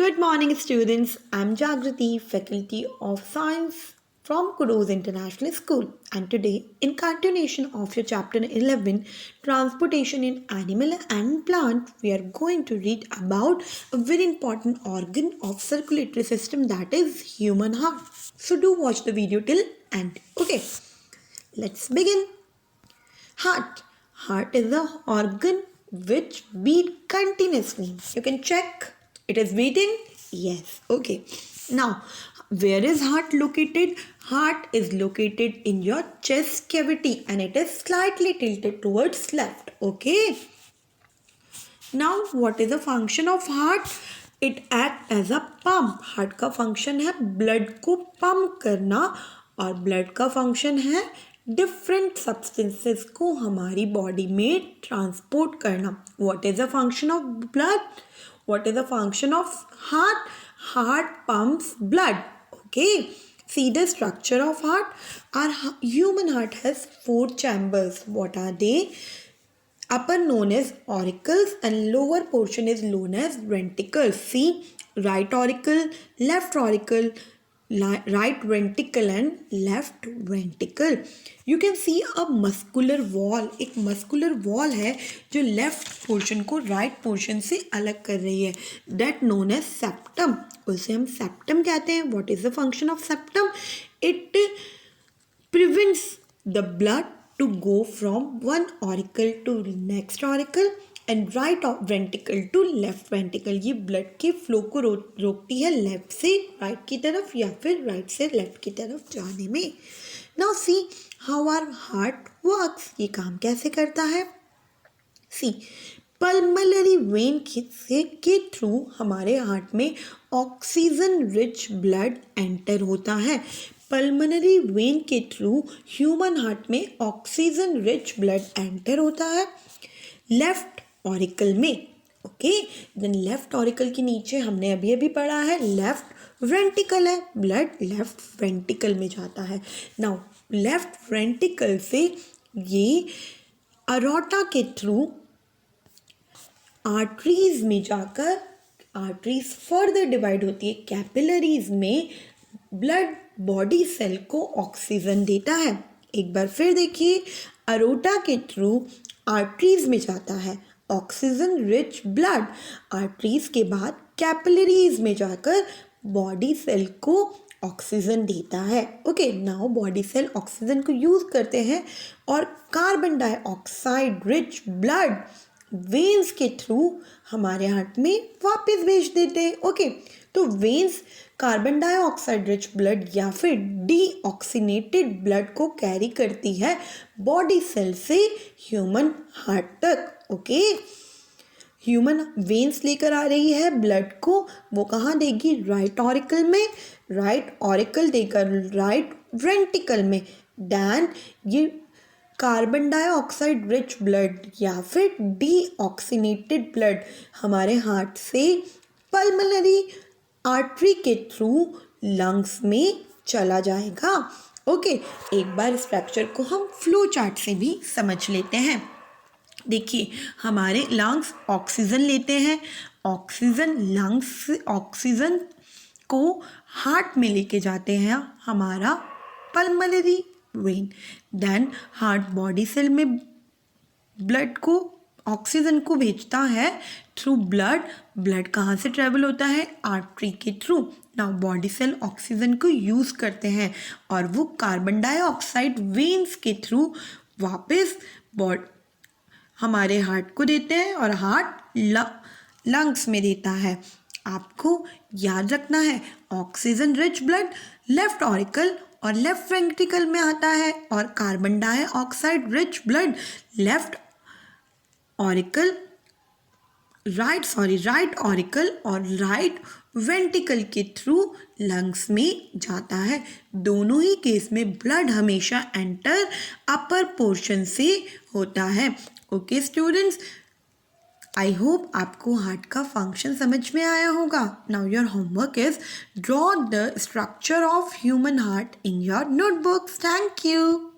Good morning, students. I'm Jagrati, Faculty of Science from Kudos International School. And today, in continuation of your chapter 11, Transportation in Animal and Plant, we are going to read about a very important organ of circulatory system, that is human heart. So do watch the video till end. Okay, let's begin. Heart. Heart is the organ which beat continuously. You can check. It is beating? Yes. Okay. Now, where is heart located? Heart is located in your chest cavity and it is slightly tilted towards left. Okay. Now, what is the function of heart? It acts as a pump. Heart का function है blood को pump करना और blood का function है different substances को हमारी body में ट्रांसपोर्ट करना. What is the function of blood? What is the function of heart? Heart pumps blood. Okay, see the structure of heart. Our human heart has 4 chambers. What are they? Upper known as auricles and lower portion is known as ventricles. See, right auricle, left auricle, right ventricle and left ventricle. You can see a muscular wall. एक muscular wall है जो left portion को right portion से अलग कर रही है. That known as septum. उसे हम septum कहते हैं. What is the function of septum? It prevents the blood to go from one auricle to next auricle and right ventricle to left ventricle. ये ब्लड के फ्लो को रोकती है left से राइट की तरफ या फिर राइट से लेफ्ट की तरफ जाने में. Now see how our heart works. ये काम कैसे करता है? सी, पल्मोनरी वेन के थ्रू हमारे हार्ट में ऑक्सीजन रिच ब्लड एंटर होता है. पल्मोनरी वेन के थ्रू ह्यूमन हार्ट में ऑक्सीजन रिच ब्लड एंटर होता है लेफ्ट ऑरिकल में. ओके, देन लेफ्ट ऑरिकल के नीचे हमने अभी अभी पढ़ा है लेफ्ट वेंट्रिकल है. ब्लड लेफ्ट वेंट्रिकल में जाता है. नाउ लेफ्ट वेंट्रिकल से ये अरोटा के थ्रू आर्टरीज में जाकर आर्टरीज फर्दर डिवाइड होती है कैपिलरीज में. ब्लड बॉडी सेल को ऑक्सीजन देता है. एक बार फिर देखिए, अरोटा के थ्रू आर्टरीज में जाता है ऑक्सीजन रिच ब्लड. आर्टरीज के बाद कैपिलरीज में जाकर बॉडी सेल को ऑक्सीजन देता है. Okay, now body cell oxygen को यूज करते हैं और carbon dioxide rich blood veins के थ्रू हमारे हार्ट में वापस भेज देते हैं. ओके, तो veins carbon dioxide rich blood या फिर डीऑक्सीनेटेड ब्लड को कैरी करती है बॉडी सेल से ह्यूमन हार्ट तक. ओके, ह्यूमन वेन्स लेकर आ रही है ब्लड को. वो कहाँ देगी? राइट ऑरिकल में. राइट ऑरिकल देकर राइट वेंट्रिकल में. देन ये कार्बन डाइऑक्साइड रिच ब्लड या फिर डीऑक्सीनेटेड ब्लड हमारे हार्ट से पल्मोनरी आर्टरी के थ्रू लंग्स में चला जाएगा. ओके, एक बार स्ट्रक्चर को हम फ्लो चार्ट से भी समझ लेते हैं. देखिए, हमारे लंग्स ऑक्सीजन लेते हैं. ऑक्सीजन लंग्स ऑक्सीजन को हार्ट में लेके जाते हैं हमारा pulmonary vein. Then heart body cell में ब्लड को ऑक्सीजन को भेजता है थ्रू ब्लड. ब्लड कहाँ से ट्रेवल होता है? आर्टरी के through. Now body cell oxygen को यूज़ करते हैं और वो कार्बन डाइऑक्साइड वेन्स के थ्रू वापस हमारे हार्ट को देते हैं और हार्ट लंग्स में देता है. आपको याद रखना है, oxygen rich blood left auricle और लेफ्ट वेंट्रिकल में आता है और carbon dioxide rich blood left auricle right auricle और राइट वेंट्रिकल के थ्रू लंग्स में जाता है. दोनों ही केस में ब्लड हमेशा एंटर अपर पोर्शन से होता है. ओके स्टूडेंट्स, आई होप आपको हार्ट का फंक्शन समझ में आया होगा. Now your homework is draw the structure of human heart in your notebooks. Thank you.